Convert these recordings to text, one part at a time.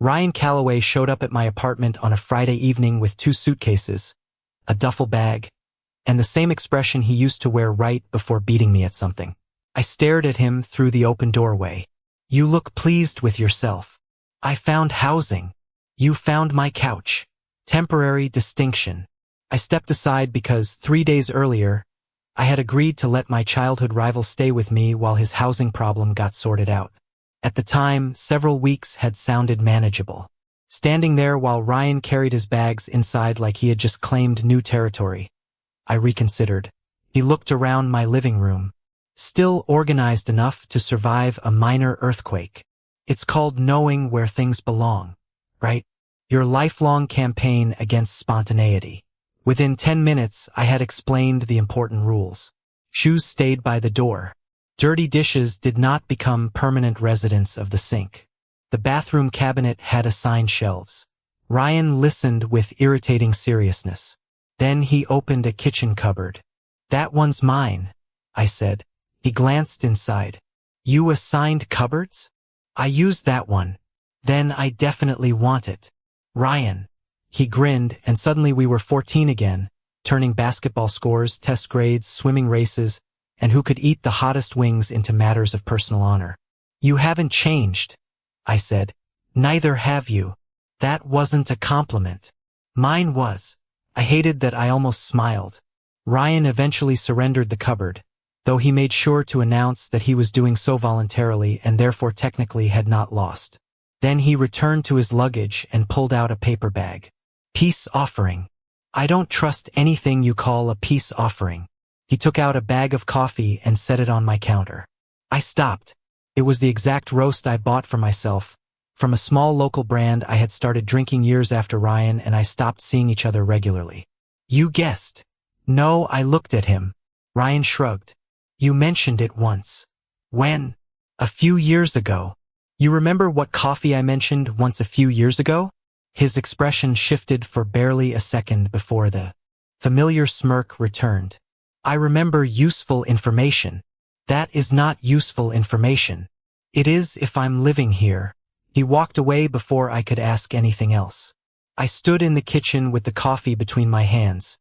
Ryan Calloway showed up at my apartment on a Friday evening with 2 suitcases, a duffel bag, and the same expression he used to wear right before beating me at something. I stared at him through the open doorway. "You look pleased with yourself." "I found housing." "You found my couch." Temporary distinction. I stepped aside because 3 days earlier, I had agreed to let my childhood rival stay with me while his housing problem got sorted out. At the time, several weeks had sounded manageable. Standing there while Ryan carried his bags inside like he had just claimed new territory, I reconsidered. He looked around my living room, still organized enough to survive a minor earthquake. It's called knowing where things belong, right? Your lifelong campaign against spontaneity. Within 10 minutes, I had explained the important rules. Shoes stayed by the door. Dirty dishes did not become permanent residents of the sink. The bathroom cabinet had assigned shelves. Ryan listened with irritating seriousness. Then he opened a kitchen cupboard. "That one's mine," I said. He glanced inside. "You assigned cupboards?" "I used that one. Then I definitely want it." "Ryan." He grinned, and suddenly we were 14 again, turning basketball scores, test grades, swimming races, and who could eat the hottest wings into matters of personal honor. "You haven't changed," I said. "Neither have you." That wasn't a compliment. Mine was. I hated that I almost smiled. Ryan eventually surrendered the cupboard, though he made sure to announce that he was doing so voluntarily and therefore technically had not lost. Then he returned to his luggage and pulled out a paper bag. "Peace offering." "I don't trust anything you call a peace offering." He took out a bag of coffee and set it on my counter. I stopped. It was the exact roast I bought for myself, from a small local brand I had started drinking years after Ryan and I stopped seeing each other regularly. "You guessed." "No," I looked at him. Ryan shrugged. "You mentioned it once." "When?" "A few years ago." "You remember what coffee I mentioned once a few years ago?" His expression shifted for barely a second before the familiar smirk returned. "I remember useful information." "That is not useful information." "It is if I'm living here." He walked away before I could ask anything else. I stood in the kitchen with the coffee between my hands,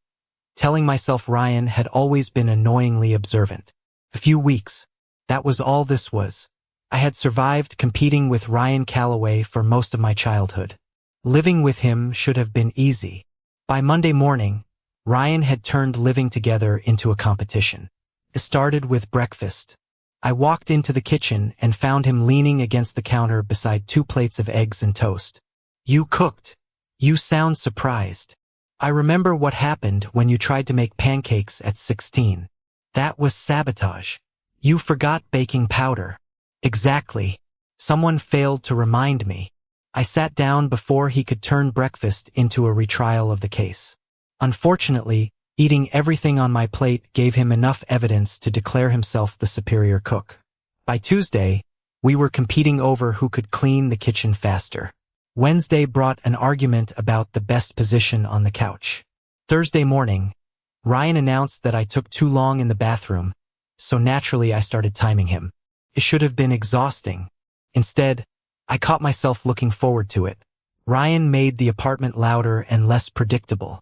telling myself Ryan had always been annoyingly observant. A few weeks. That was all this was. I had survived competing with Ryan Calloway for most of my childhood. Living with him should have been easy. By Monday morning, Ryan had turned living together into a competition. It started with breakfast. I walked into the kitchen and found him leaning against the counter beside 2 plates of eggs and toast. "You cooked. You sound surprised." "I remember what happened when you tried to make pancakes at 16. That was sabotage. You forgot baking powder." "Exactly. Someone failed to remind me." I sat down before he could turn breakfast into a retrial of the case. Unfortunately, eating everything on my plate gave him enough evidence to declare himself the superior cook. By Tuesday, we were competing over who could clean the kitchen faster. Wednesday brought an argument about the best position on the couch. Thursday morning, Ryan announced that I took too long in the bathroom, so naturally I started timing him. It should have been exhausting. Instead, I caught myself looking forward to it. Ryan made the apartment louder and less predictable.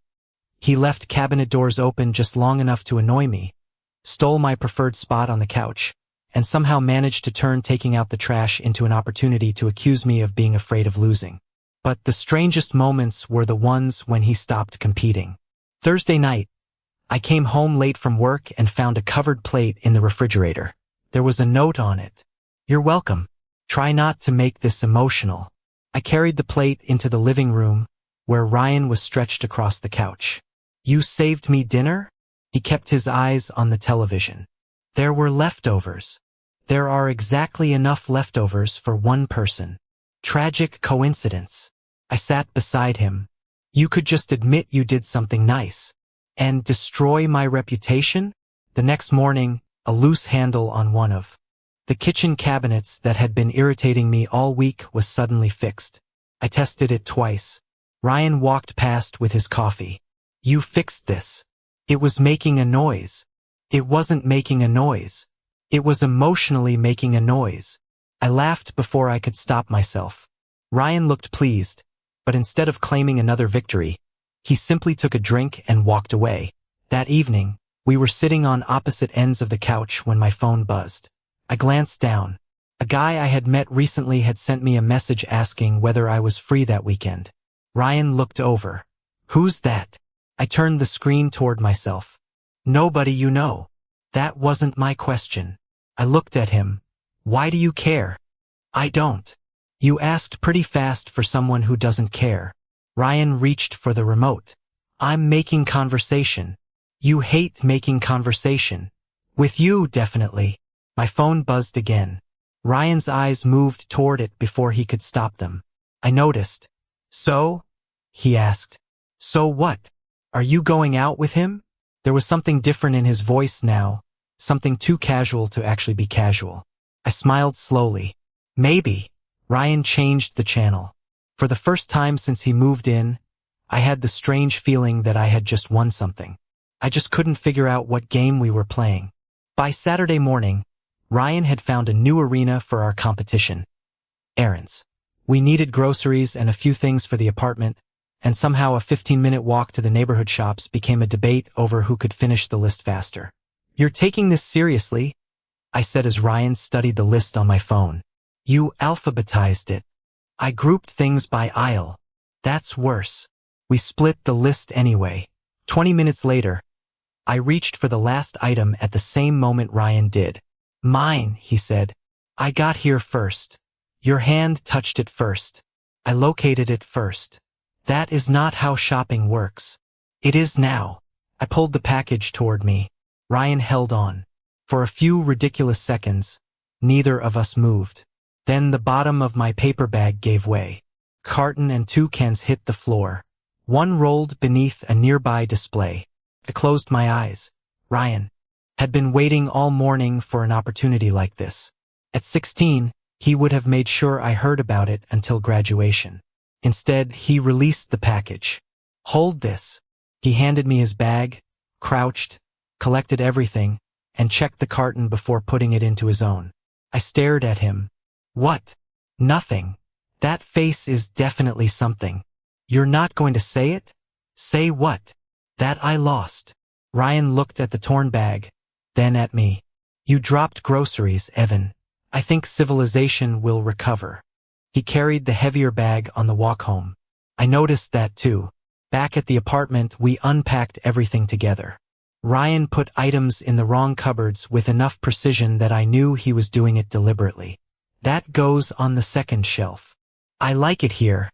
He left cabinet doors open just long enough to annoy me, stole my preferred spot on the couch, and somehow managed to turn taking out the trash into an opportunity to accuse me of being afraid of losing. But the strangest moments were the ones when he stopped competing. Thursday night, I came home late from work and found a covered plate in the refrigerator. There was a note on it. "You're welcome. Try not to make this emotional." I carried the plate into the living room, where Ryan was stretched across the couch. "You saved me dinner?" He kept his eyes on the television. "There were leftovers." "There are exactly enough leftovers for one person." Tragic coincidence. I sat beside him. "You could just admit you did something nice." "And destroy my reputation?" The next morning, a loose handle on one of the kitchen cabinets that had been irritating me all week was suddenly fixed. I tested it twice. Ryan walked past with his coffee. "You fixed this." "It was making a noise." "It wasn't making a noise. It was emotionally making a noise." I laughed before I could stop myself. Ryan looked pleased, but instead of claiming another victory, he simply took a drink and walked away. That evening, we were sitting on opposite ends of the couch when my phone buzzed. I glanced down. A guy I had met recently had sent me a message asking whether I was free that weekend. Ryan looked over. "Who's that?" I turned the screen toward myself. "Nobody you know." That wasn't my question. I looked at him. "Why do you care?" "I don't." "You asked pretty fast for someone who doesn't care." Ryan reached for the remote. "I'm making conversation." "You hate making conversation." "With you, definitely." My phone buzzed again. Ryan's eyes moved toward it before he could stop them. I noticed. "So?" he asked. "So what? Are you going out with him?" There was something different in his voice now, something too casual to actually be casual. I smiled slowly. "Maybe." Ryan changed the channel. For the first time since he moved in, I had the strange feeling that I had just won something. I just couldn't figure out what game we were playing. By Saturday morning, Ryan had found a new arena for our competition. Errands. We needed groceries and a few things for the apartment, and somehow a 15-minute walk to the neighborhood shops became a debate over who could finish the list faster. "You're taking this seriously?" I said as Ryan studied the list on my phone. "You alphabetized it." "I grouped things by aisle." "That's worse." We split the list anyway. 20 minutes later, I reached for the last item at the same moment Ryan did. "Mine," he said. "I got here first." "Your hand touched it first." "I located it first." "That is not how shopping works." "It is now." I pulled the package toward me. Ryan held on. For a few ridiculous seconds, neither of us moved. Then the bottom of my paper bag gave way. Carton and 2 cans hit the floor. One rolled beneath a nearby display. I closed my eyes. Ryan had been waiting all morning for an opportunity like this. At 16, he would have made sure I heard about it until graduation. Instead, he released the package. "Hold this." He handed me his bag, crouched, collected everything, and checked the carton before putting it into his own. I stared at him. "What?" "Nothing." "That face is definitely something." "You're not going to say it?" "Say what?" "That I lost." Ryan looked at the torn bag, then at me. "You dropped groceries, Evan. I think civilization will recover." He carried the heavier bag on the walk home. I noticed that too. Back at the apartment, we unpacked everything together. Ryan put items in the wrong cupboards with enough precision that I knew he was doing it deliberately. "That goes on the second shelf." "I like it here."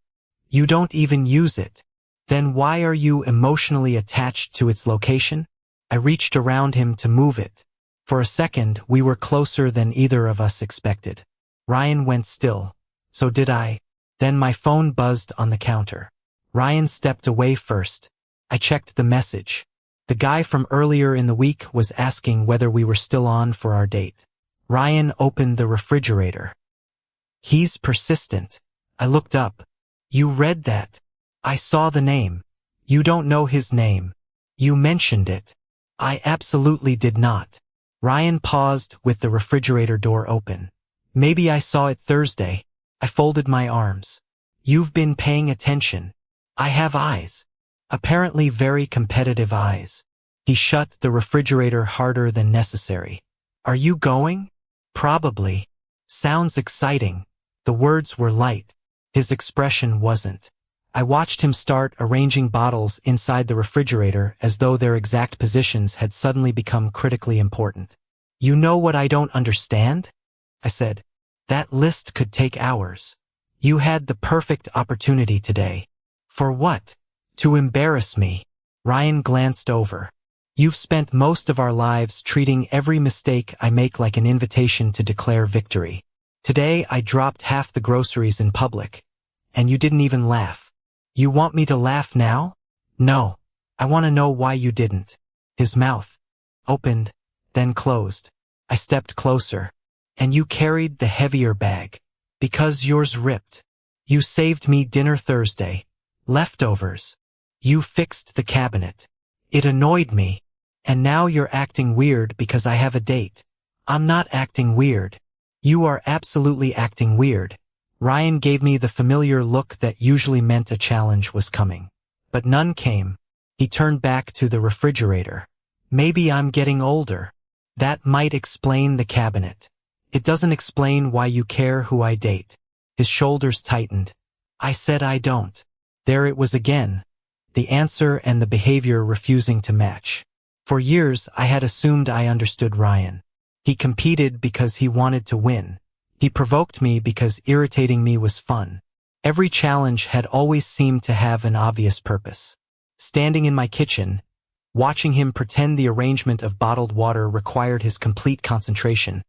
"You don't even use it." "Then why are you emotionally attached to its location?" I reached around him to move it. For a second, we were closer than either of us expected. Ryan went still. So did I. Then my phone buzzed on the counter. Ryan stepped away first. I checked the message. The guy from earlier in the week was asking whether we were still on for our date. Ryan opened the refrigerator. He's persistent. I looked up. "You read that?" "I saw the name." "You don't know his name." "You mentioned it." "I absolutely did not." Ryan paused with the refrigerator door open. "Maybe I saw it Thursday." I folded my arms. "You've been paying attention." "I have eyes." Apparently very competitive eyes. He shut the refrigerator harder than necessary. "Are you going?" "Probably." "Sounds exciting." The words were light. His expression wasn't. I watched him start arranging bottles inside the refrigerator as though their exact positions had suddenly become critically important. "You know what I don't understand?" I said. "That list could take hours. You had the perfect opportunity today." "For what?" "To embarrass me." Ryan glanced over. "You've spent most of our lives treating every mistake I make like an invitation to declare victory. Today I dropped half the groceries in public, and you didn't even laugh. You want me to laugh now?" "No. I want to know why you didn't." His mouth opened, then closed. I stepped closer. "And you carried the heavier bag. Because yours ripped. You saved me dinner Thursday. Leftovers. You fixed the cabinet. It annoyed me. And now you're acting weird because I have a date." "I'm not acting weird." "You are absolutely acting weird." Ryan gave me the familiar look that usually meant a challenge was coming. But none came. He turned back to the refrigerator. Maybe I'm getting older. That might explain the cabinet. It doesn't explain why you care who I date. His shoulders tightened. I said I don't. There it was again. The answer and the behavior refusing to match. For years, I had assumed I understood Ryan. He competed because he wanted to win. He provoked me because irritating me was fun. Every challenge had always seemed to have an obvious purpose. Standing in my kitchen, watching him pretend the arrangement of bottled water required his complete concentration,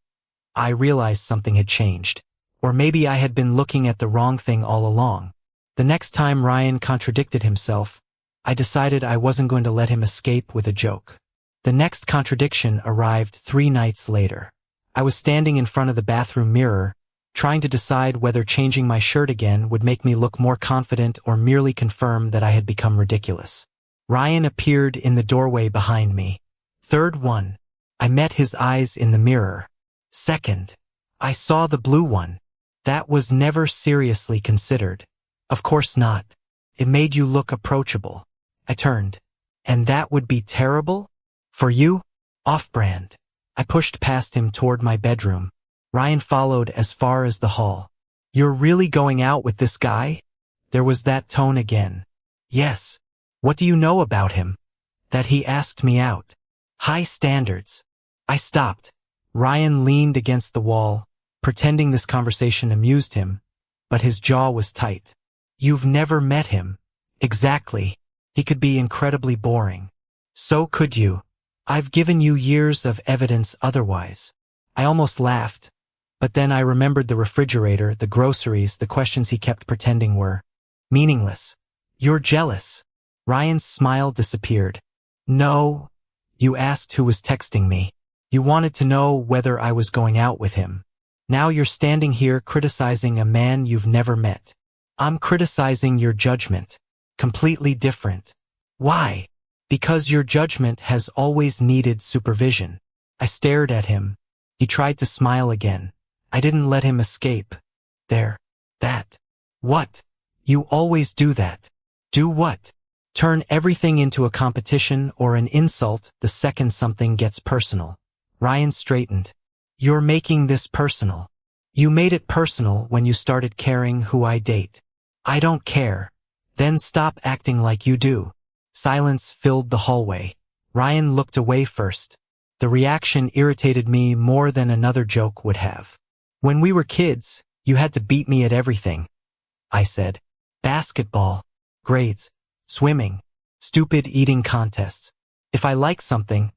I realized something had changed. Or maybe I had been looking at the wrong thing all along. The next time Ryan contradicted himself, I decided I wasn't going to let him escape with a joke. The next contradiction arrived 3 nights later. I was standing in front of the bathroom mirror, trying to decide whether changing my shirt again would make me look more confident or merely confirm that I had become ridiculous. Ryan appeared in the doorway behind me. Third one. I met his eyes in the mirror. Second. I saw the blue one. That was never seriously considered. Of course not. It made you look approachable. I turned. And that would be terrible? For you? Off-brand. I pushed past him toward my bedroom. Ryan followed as far as the hall. You're really going out with this guy? There was that tone again. Yes. What do you know about him? That he asked me out. High standards. I stopped. Ryan leaned against the wall, pretending this conversation amused him, but his jaw was tight. You've never met him. Exactly. He could be incredibly boring. So could you. I've given you years of evidence otherwise. I almost laughed, but then I remembered the refrigerator, the groceries, the questions he kept pretending were meaningless. You're jealous. Ryan's smile disappeared. No. You asked who was texting me. You wanted to know whether I was going out with him. Now you're standing here criticizing a man you've never met. I'm criticizing your judgment. Completely different. Why? Because your judgment has always needed supervision. I stared at him. He tried to smile again. I didn't let him escape. There. That. What? You always do that. Do what? Turn everything into a competition or an insult the second something gets personal. Ryan straightened. You're making this personal. You made it personal when you started caring who I date. I don't care. Then stop acting like you do. Silence filled the hallway. Ryan looked away first. The reaction irritated me more than another joke would have. When we were kids, you had to beat me at everything. I said. Basketball, grades, swimming, stupid eating contests. If I liked something,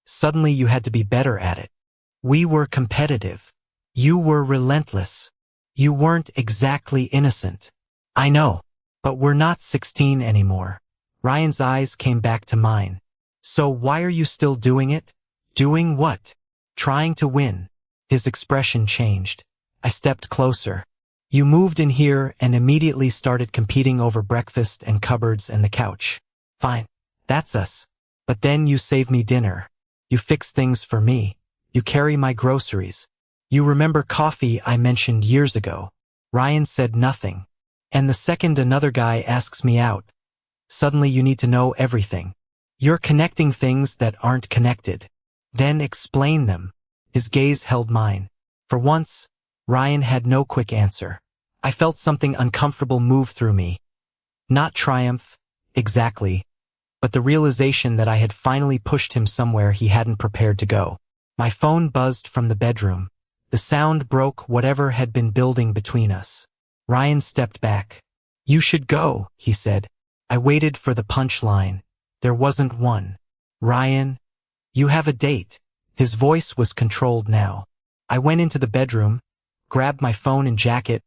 suddenly you had to be better at it. We were competitive. You were relentless. You weren't exactly innocent. I know, but we're not 16 anymore. Ryan's eyes came back to mine. So why are you still doing it? Doing what? Trying to win. His expression changed. I stepped closer. You moved in here and immediately started competing over breakfast and cupboards and the couch. Fine. That's us. But then you save me dinner. You fix things for me. You carry my groceries. You remember coffee I mentioned years ago. Ryan said nothing. And the second another guy asks me out, suddenly you need to know everything. You're connecting things that aren't connected. Then explain them. His gaze held mine. For once, Ryan had no quick answer. I felt something uncomfortable move through me. Not triumph, exactly, but the realization that I had finally pushed him somewhere he hadn't prepared to go. My phone buzzed from the bedroom. The sound broke whatever had been building between us. Ryan stepped back. You should go, he said. I waited for the punchline. There wasn't one. Ryan, you have a date. His voice was controlled now. I went into the bedroom, grabbed my phone and jacket,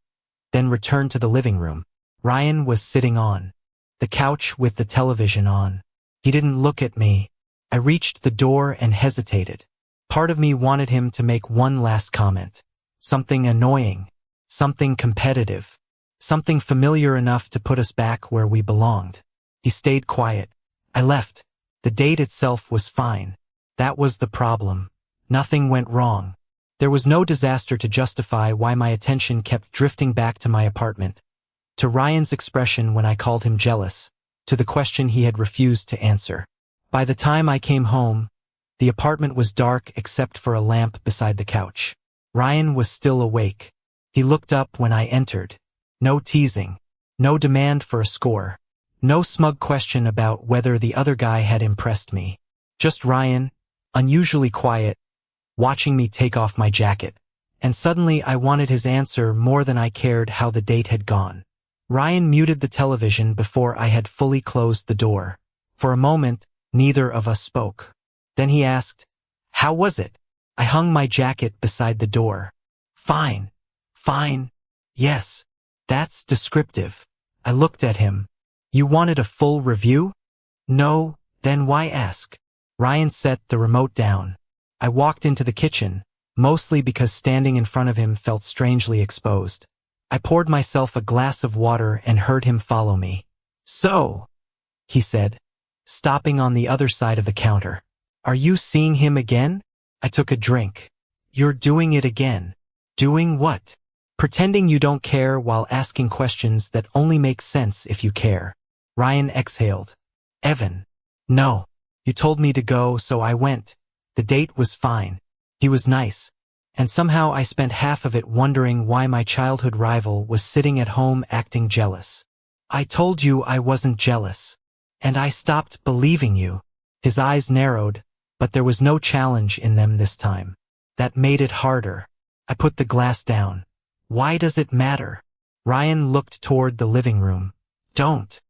then returned to the living room. Ryan was sitting on the couch with the television on. He didn't look at me. I reached the door and hesitated. Part of me wanted him to make one last comment. Something annoying. Something competitive. Something familiar enough to put us back where we belonged. He stayed quiet. I left. The date itself was fine. That was the problem. Nothing went wrong. There was no disaster to justify why my attention kept drifting back to my apartment, to Ryan's expression when I called him jealous, to the question he had refused to answer. By the time I came home, the apartment was dark except for a lamp beside the couch. Ryan was still awake. He looked up when I entered. No teasing. No demand for a score. No smug question about whether the other guy had impressed me. Just Ryan, unusually quiet, watching me take off my jacket. And suddenly I wanted his answer more than I cared how the date had gone. Ryan muted the television before I had fully closed the door. For a moment, neither of us spoke. Then he asked, "How was it?" I hung my jacket beside the door. "Fine. Fine. Yes. That's descriptive." I looked at him. "You wanted a full review?" "No, then why ask?" Ryan set the remote down. I walked into the kitchen, mostly because standing in front of him felt strangely exposed. I poured myself a glass of water and heard him follow me. "So," he said, stopping on the other side of the counter. "Are you seeing him again?" I took a drink. "You're doing it again." "Doing what?" "Pretending you don't care while asking questions that only make sense if you care." Ryan exhaled. "Evan." "No. You told me to go, so I went. The date was fine. He was nice. And somehow I spent half of it wondering why my childhood rival was sitting at home acting jealous. I told you I wasn't jealous. And I stopped believing you." His eyes narrowed, but there was no challenge in them this time. That made it harder. I put the glass down. "Why does it matter?" Ryan looked toward the living room. Don't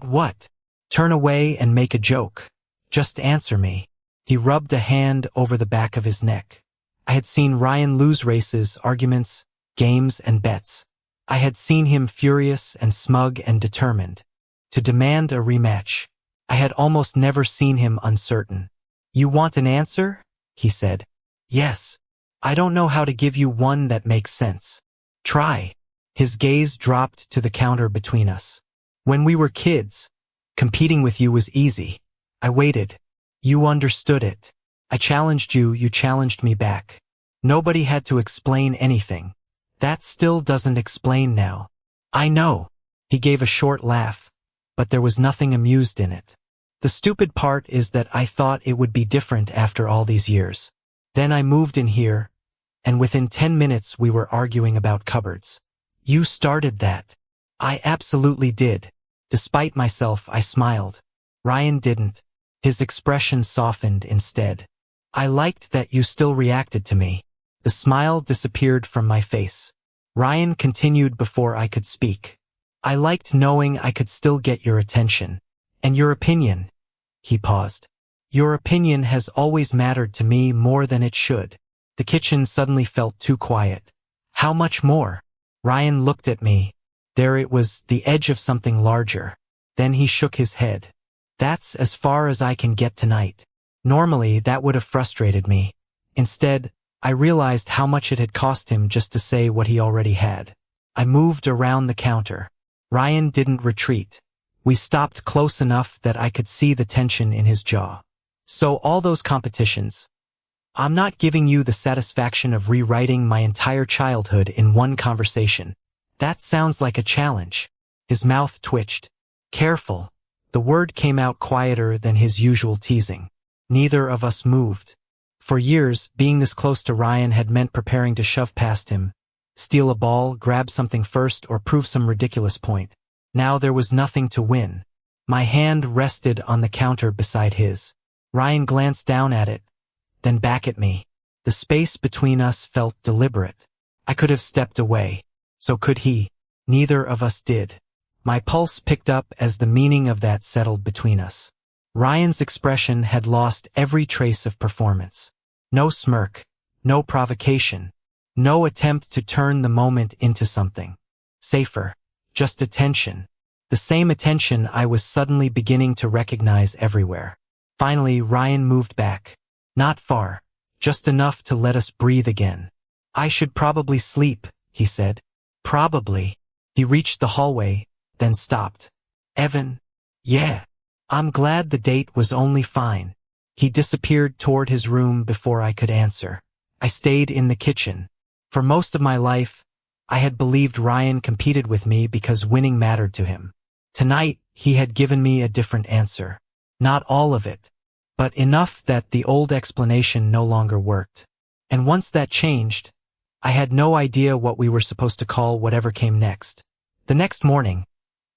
what?" "Turn away and make a joke. Just answer me." He rubbed a hand over the back of his neck. I had seen Ryan lose races, arguments, games, and bets. I had seen him furious and smug and determined to demand a rematch. I had almost never seen him uncertain. "You want an answer?" he said. "Yes. I don't know how to give you one that makes sense." "Try." His gaze dropped to the counter between us. "When we were kids, competing with you was easy. I waited. You understood it. I challenged you, you challenged me back. Nobody had to explain anything. That still doesn't explain now." "I know." He gave a short laugh, but there was nothing amused in it. "The stupid part is that I thought it would be different after all these years. Then I moved in here, and within 10 minutes we were arguing about cupboards. You started that." "I absolutely did." Despite myself, I smiled. Ryan didn't. His expression softened instead. "I liked that you still reacted to me." The smile disappeared from my face. Ryan continued before I could speak. "I liked knowing I could still get your attention. And your opinion." He paused. "Your opinion has always mattered to me more than it should." The kitchen suddenly felt too quiet. "How much more?" Ryan looked at me. There it was, the edge of something larger. Then he shook his head. "That's as far as I can get tonight." Normally, that would have frustrated me. Instead, I realized how much it had cost him just to say what he already had. I moved around the counter. Ryan didn't retreat. We stopped close enough that I could see the tension in his jaw. "So all those competitions. I'm not giving you the satisfaction of rewriting my entire childhood in one conversation. That sounds like a challenge." His mouth twitched. "Careful." The word came out quieter than his usual teasing. Neither of us moved. For years, being this close to Ryan had meant preparing to shove past him, steal a ball, grab something first, or prove some ridiculous point. Now there was nothing to win. My hand rested on the counter beside his. Ryan glanced down at it, then back at me. The space between us felt deliberate. I could have stepped away. So could he. Neither of us did. My pulse picked up as the meaning of that settled between us. Ryan's expression had lost every trace of performance. No smirk, no provocation, no attempt to turn the moment into something safer, just attention. The same attention I was suddenly beginning to recognize everywhere. Finally, Ryan moved back. Not far, just enough to let us breathe again. "I should probably sleep," he said. "Probably." He reached the hallway, then stopped. "Evan?" "Yeah. I'm glad the date was only fine." He disappeared toward his room before I could answer. I stayed in the kitchen. For most of my life, I had believed Ryan competed with me because winning mattered to him. Tonight, he had given me a different answer. Not all of it, but enough that the old explanation no longer worked. And once that changed, I had no idea what we were supposed to call whatever came next. The next morning,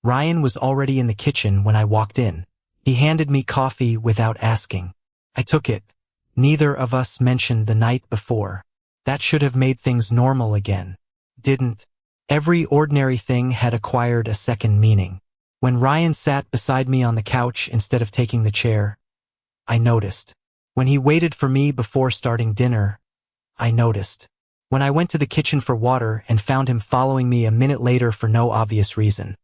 Ryan was already in the kitchen when I walked in. He handed me coffee without asking. I took it. Neither of us mentioned the night before. That should have made things normal again. Didn't. Every ordinary thing had acquired a second meaning. When Ryan sat beside me on the couch instead of taking the chair, I noticed. When he waited for me before starting dinner, I noticed. When I went to the kitchen for water and found him following me a minute later for no obvious reason,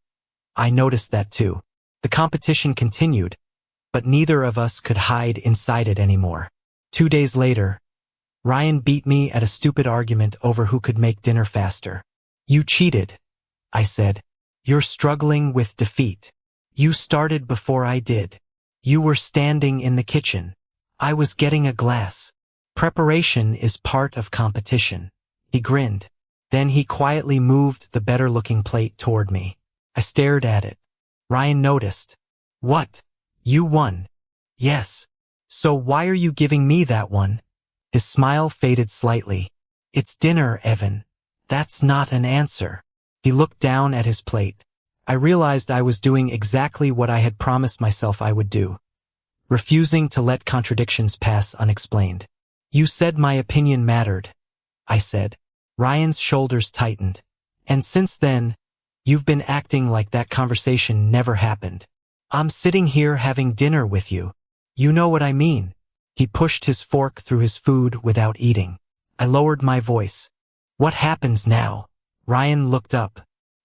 I noticed that too. The competition continued, but neither of us could hide inside it anymore. 2 days later, Ryan beat me at a stupid argument over who could make dinner faster. You cheated, I said. You're struggling with defeat. You started before I did. You were standing in the kitchen. I was getting a glass. Preparation is part of competition. He grinned. Then he quietly moved the better-looking plate toward me. I stared at it. Ryan noticed. What? You won. Yes. So why are you giving me that one? His smile faded slightly. It's dinner, Evan. That's not an answer. He looked down at his plate. I realized I was doing exactly what I had promised myself I would do, refusing to let contradictions pass unexplained. You said my opinion mattered, I said. Ryan's shoulders tightened. And since then, you've been acting like that conversation never happened. I'm sitting here having dinner with you. You know what I mean. He pushed his fork through his food without eating. I lowered my voice. What happens now? Ryan looked up.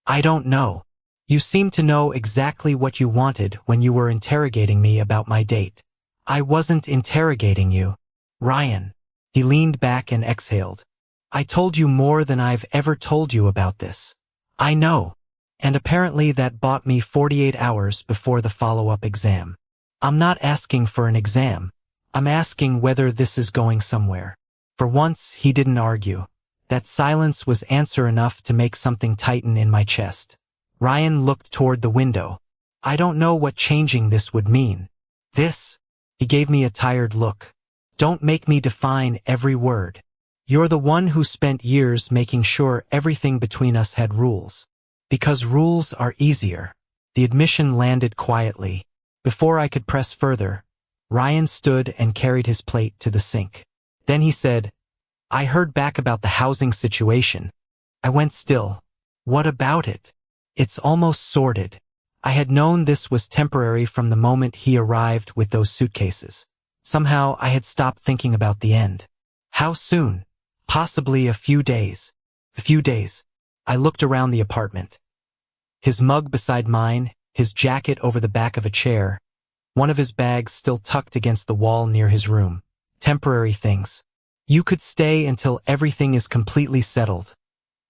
I don't know. You seem to know exactly what you wanted when you were interrogating me about my date. I wasn't interrogating you. Ryan. He leaned back and exhaled. I told you more than I've ever told you about this. I know. And apparently that bought me 48 hours before the follow-up exam. I'm not asking for an exam. I'm asking whether this is going somewhere. For once, he didn't argue. That silence was answer enough to make something tighten in my chest. Ryan looked toward the window. I don't know what changing this would mean. This? He gave me a tired look. Don't make me define every word. You're the one who spent years making sure everything between us had rules. Because rules are easier. The admission landed quietly. Before I could press further, Ryan stood and carried his plate to the sink. Then he said, I heard back about the housing situation. I went still. What about it? It's almost sordid. I had known this was temporary from the moment he arrived with those suitcases. Somehow I had stopped thinking about the end. How soon? Possibly a few days. A few days. I looked around the apartment. His mug beside mine, his jacket over the back of a chair, one of his bags still tucked against the wall near his room. Temporary things. You could stay until everything is completely settled,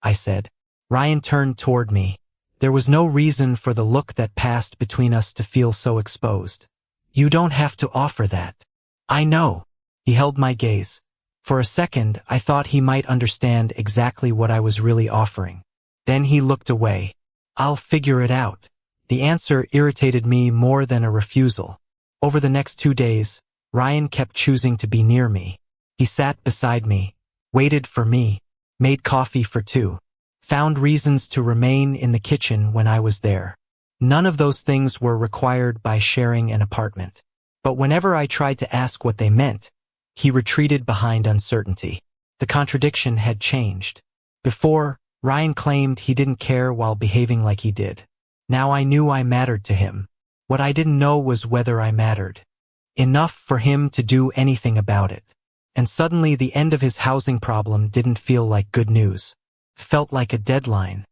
I said. Ryan turned toward me. There was no reason for the look that passed between us to feel so exposed. You don't have to offer that. I know. He held my gaze. For a second, I thought he might understand exactly what I was really offering. Then he looked away. I'll figure it out. The answer irritated me more than a refusal. Over the next 2 days, Ryan kept choosing to be near me. He sat beside me, waited for me, made coffee for 2. Found reasons to remain in the kitchen when I was there. None of those things were required by sharing an apartment. But whenever I tried to ask what they meant, he retreated behind uncertainty. The contradiction had changed. Before, Ryan claimed he didn't care while behaving like he did. Now I knew I mattered to him. What I didn't know was whether I mattered. Enough for him to do anything about it. And suddenly the end of his housing problem didn't feel like good news. Felt like a deadline.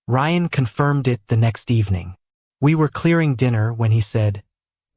Ryan confirmed it the next evening. We were clearing dinner when he said,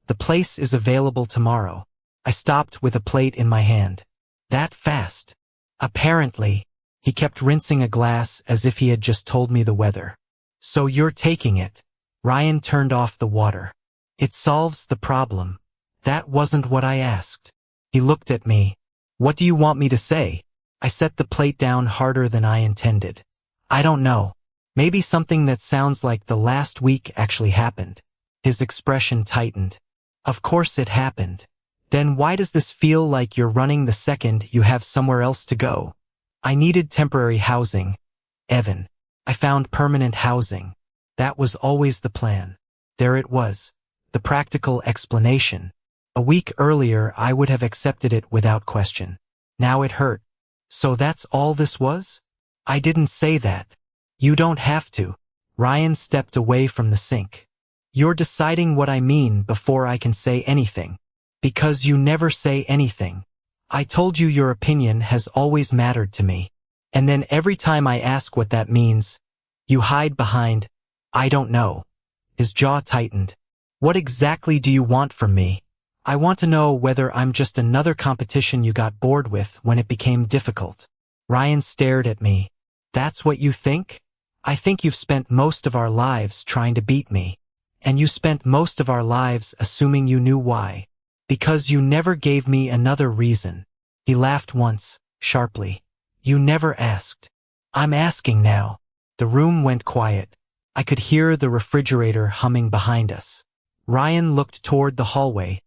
The place is available tomorrow. I stopped with a plate in my hand. That fast? Apparently. He kept rinsing a glass as if he had just told me the weather. So you're taking it. Ryan turned off the water. It solves the problem. That wasn't what I asked. He looked at me. What do you want me to say? I set the plate down harder than I intended. I don't know. Maybe something that sounds like the last week actually happened. His expression tightened. Of course it happened. Then why does this feel like you're running the second you have somewhere else to go? I needed temporary housing, Evan. I found permanent housing. That was always the plan. There it was. The practical explanation. A week earlier I would have accepted it without question. Now it hurt. So that's all this was? I didn't say that. You don't have to. Ryan stepped away from the sink. You're deciding what I mean before I can say anything. Because you never say anything. I told you your opinion has always mattered to me. And then every time I ask what that means, you hide behind, I don't know. His jaw tightened. What exactly do you want from me? I want to know whether I'm just another competition you got bored with when it became difficult. Ryan stared at me. That's what you think? I think you've spent most of our lives trying to beat me. And you spent most of our lives assuming you knew why. Because you never gave me another reason. He laughed once, sharply. You never asked. I'm asking now. The room went quiet. I could hear the refrigerator humming behind us. Ryan looked toward the hallway,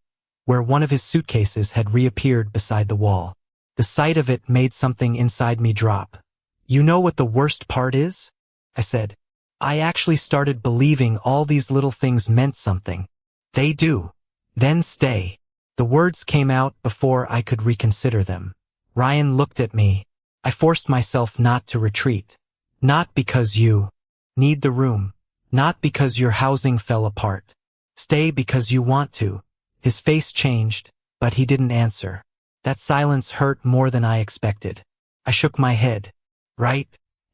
where one of his suitcases had reappeared beside the wall. The sight of it made something inside me drop. You know what the worst part is? I said. I actually started believing all these little things meant something. They do. Then stay. The words came out before I could reconsider them. Ryan looked at me. I forced myself not to retreat. Not because you need the room. Not because your housing fell apart. Stay because you want to. His face changed, but he didn't answer. That silence hurt more than I expected. I shook my head. Right,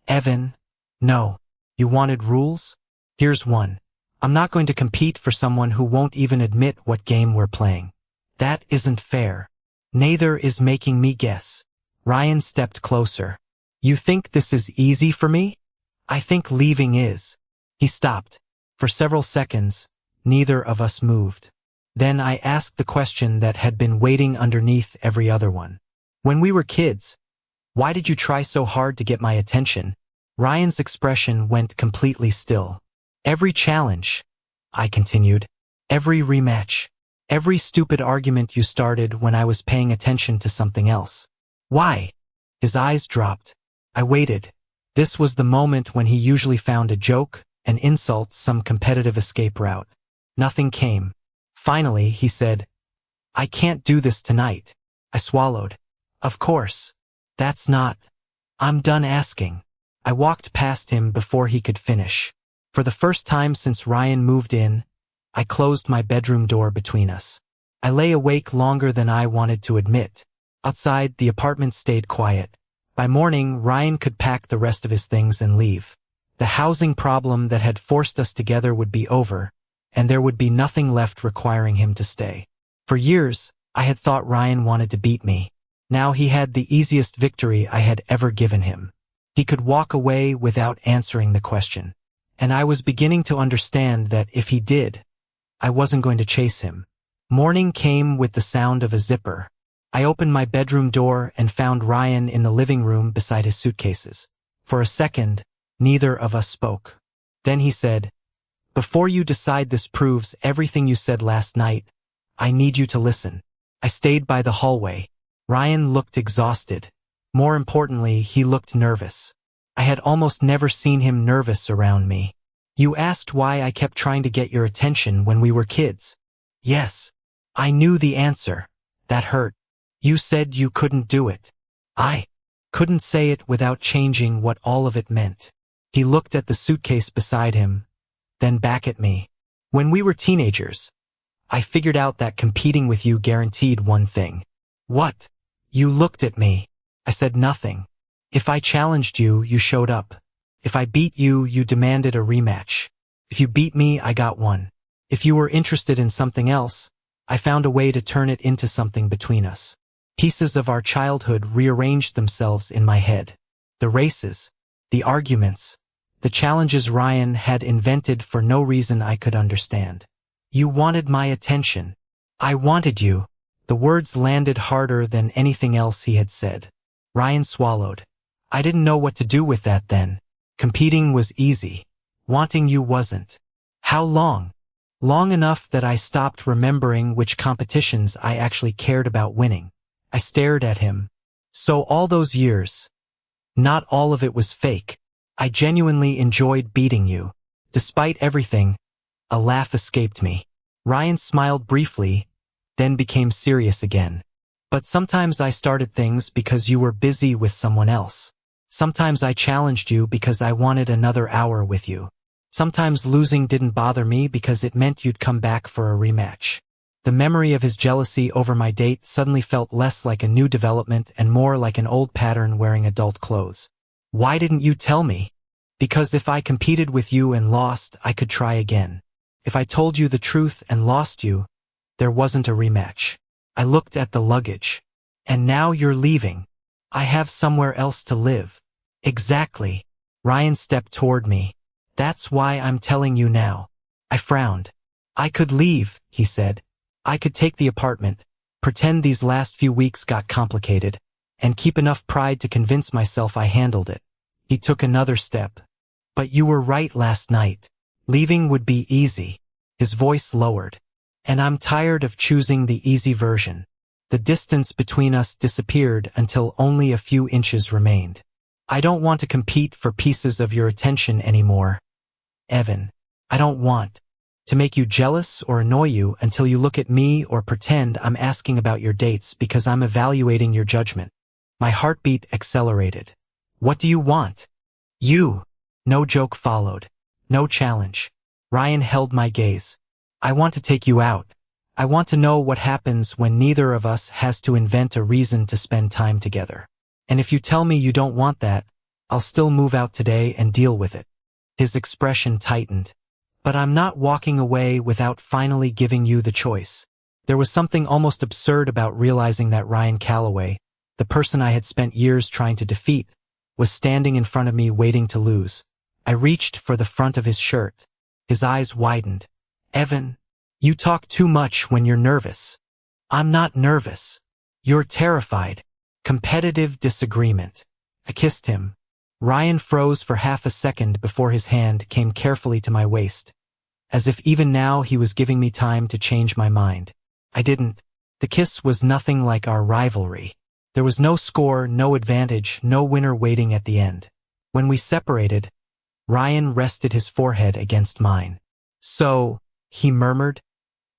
Evan? No. You wanted rules? Here's one. I'm not going to compete for someone who won't even admit what game we're playing. That isn't fair. Neither is making me guess. Ryan stepped closer. You think this is easy for me? I think leaving is. He stopped. For several seconds, neither of us moved. Then I asked the question that had been waiting underneath every other one. When we were kids, why did you try so hard to get my attention? Ryan's expression went completely still. Every challenge, I continued. Every rematch. Every stupid argument you started when I was paying attention to something else. Why? His eyes dropped. I waited. This was the moment when he usually found a joke, an insult, some competitive escape route. Nothing came. Finally, he said, I can't do this tonight. I swallowed. Of course. That's not. I'm done asking. I walked past him before he could finish. For the first time since Ryan moved in, I closed my bedroom door between us. I lay awake longer than I wanted to admit. Outside, the apartment stayed quiet. By morning, Ryan could pack the rest of his things and leave. The housing problem that had forced us together would be over, and there would be nothing left requiring him to stay. For years, I had thought Ryan wanted to beat me. Now he had the easiest victory I had ever given him. He could walk away without answering the question. And I was beginning to understand that if he did, I wasn't going to chase him. Morning came with the sound of a zipper. I opened my bedroom door and found Ryan in the living room beside his suitcases. For a second, neither of us spoke. Then he said, Before you decide this proves everything you said last night, I need you to listen. I stayed by the hallway. Ryan looked exhausted. More importantly, he looked nervous. I had almost never seen him nervous around me. You asked why I kept trying to get your attention when we were kids. Yes. I knew the answer. That hurt. You said you couldn't do it. I couldn't say it without changing what all of it meant. He looked at the suitcase beside him, then back at me. When we were teenagers, I figured out that competing with you guaranteed one thing. What? You looked at me. I said nothing. If I challenged you, you showed up. If I beat you, you demanded a rematch. If you beat me, I got one. If you were interested in something else, I found a way to turn it into something between us. Pieces of our childhood rearranged themselves in my head. The races, the arguments, the challenges Ryan had invented for no reason I could understand. You wanted my attention. I wanted you. The words landed harder than anything else he had said. Ryan swallowed. I didn't know what to do with that then. Competing was easy. Wanting you wasn't. How long? Long enough that I stopped remembering which competitions I actually cared about winning. I stared at him. So all those years. Not all of it was fake. I genuinely enjoyed beating you. Despite everything, a laugh escaped me. Ryan smiled briefly, then became serious again. But sometimes I started things because you were busy with someone else. Sometimes I challenged you because I wanted another hour with you. Sometimes losing didn't bother me because it meant you'd come back for a rematch. The memory of his jealousy over my date suddenly felt less like a new development and more like an old pattern wearing adult clothes. Why didn't you tell me? Because if I competed with you and lost, I could try again. If I told you the truth and lost you, there wasn't a rematch. I looked at the luggage. And now you're leaving. I have somewhere else to live. Exactly. Ryan stepped toward me. That's why I'm telling you now. I frowned. I could leave, he said. I could take the apartment, pretend these last few weeks got complicated, and keep enough pride to convince myself I handled it. He took another step. But you were right last night. Leaving would be easy. His voice lowered. And I'm tired of choosing the easy version. The distance between us disappeared until only a few inches remained. I don't want to compete for pieces of your attention anymore. Evan, I don't want to make you jealous or annoy you until you look at me or pretend I'm asking about your dates because I'm evaluating your judgment. My heartbeat accelerated. What do you want? You. No joke followed. No challenge. Ryan held my gaze. I want to take you out. I want to know what happens when neither of us has to invent a reason to spend time together. And if you tell me you don't want that, I'll still move out today and deal with it. His expression tightened. But I'm not walking away without finally giving you the choice. There was something almost absurd about realizing that Ryan Calloway, the person I had spent years trying to defeat, was standing in front of me waiting to lose. I reached for the front of his shirt. His eyes widened. Evan, you talk too much when you're nervous. I'm not nervous. You're terrified. Competitive disagreement. I kissed him. Ryan froze for half a second before his hand came carefully to my waist, as if even now he was giving me time to change my mind. I didn't. The kiss was nothing like our rivalry. There was no score, no advantage, no winner waiting at the end. When we separated, Ryan rested his forehead against mine. So, he murmured,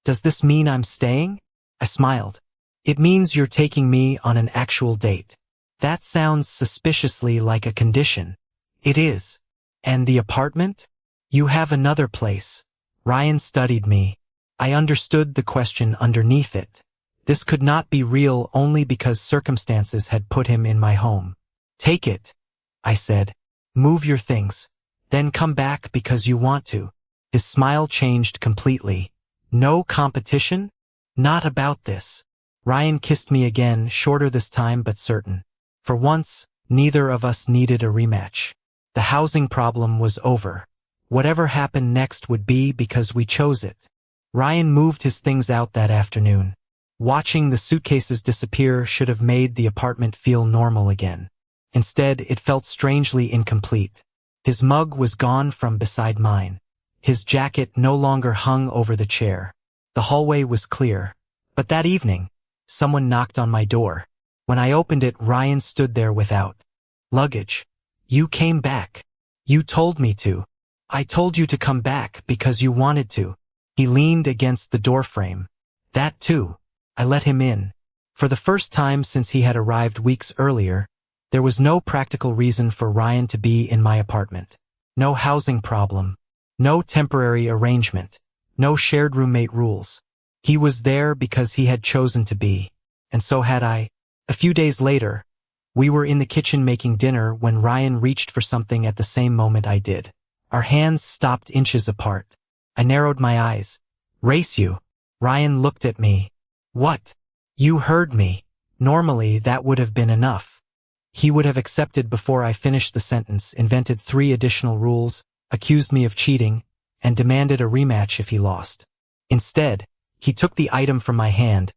does this mean I'm staying? I smiled. It means you're taking me on an actual date. That sounds suspiciously like a condition. It is. And the apartment? You have another place. Ryan studied me. I understood the question underneath it. This could not be real only because circumstances had put him in my home. Take it, I said. Move your things. Then come back because you want to. His smile changed completely. No competition? Not about this. Ryan kissed me again, shorter this time but certain. For once, neither of us needed a rematch. The housing problem was over. Whatever happened next would be because we chose it. Ryan moved his things out that afternoon. Watching the suitcases disappear should have made the apartment feel normal again. Instead, it felt strangely incomplete. His mug was gone from beside mine. His jacket no longer hung over the chair. The hallway was clear. But that evening, someone knocked on my door. When I opened it, Ryan stood there without luggage. You came back. You told me to. I told you to come back because you wanted to. He leaned against the doorframe. That too. I let him in. For the first time since he had arrived weeks earlier, there was no practical reason for Ryan to be in my apartment. No housing problem. No temporary arrangement. No shared roommate rules. He was there because he had chosen to be. And so had I. A few days later, we were in the kitchen making dinner when Ryan reached for something at the same moment I did. Our hands stopped inches apart. I narrowed my eyes. Race you. Ryan looked at me. What? You heard me. Normally, that would have been enough. He would have accepted before I finished the sentence, invented 3 additional rules, accused me of cheating, and demanded a rematch if he lost. Instead, he took the item from my hand,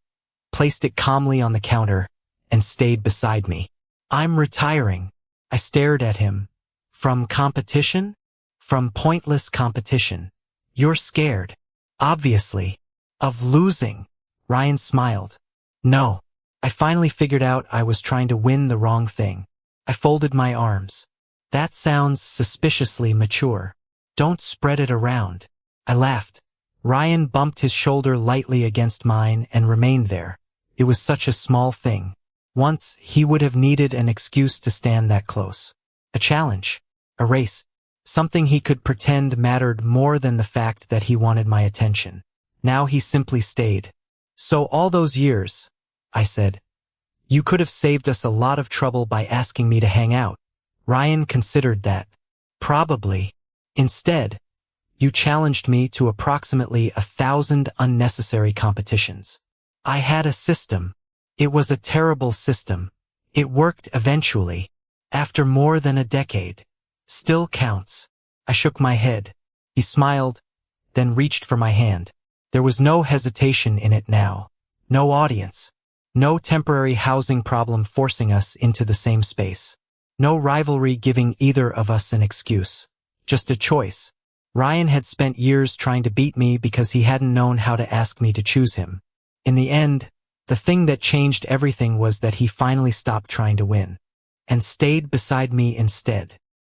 placed it calmly on the counter, and stayed beside me. I'm retiring. I stared at him. From competition? From pointless competition. You're scared. Obviously. Of losing. Ryan smiled. No. I finally figured out I was trying to win the wrong thing. I folded my arms. That sounds suspiciously mature. Don't spread it around. I laughed. Ryan bumped his shoulder lightly against mine and remained there. It was such a small thing. Once, he would have needed an excuse to stand that close. A challenge. A race. Something he could pretend mattered more than the fact that he wanted my attention. Now he simply stayed. So all those years, I said, you could have saved us a lot of trouble by asking me to hang out. Ryan considered that. Probably. Instead, you challenged me to approximately 1,000 unnecessary competitions. I had a system. It was a terrible system. It worked eventually. After more than a decade. Still counts. I shook my head. He smiled, then reached for my hand. There was no hesitation in it now. No audience. No temporary housing problem forcing us into the same space. No rivalry giving either of us an excuse. Just a choice. Ryan had spent years trying to beat me because he hadn't known how to ask me to choose him. In the end, the thing that changed everything was that he finally stopped trying to win and stayed beside me instead.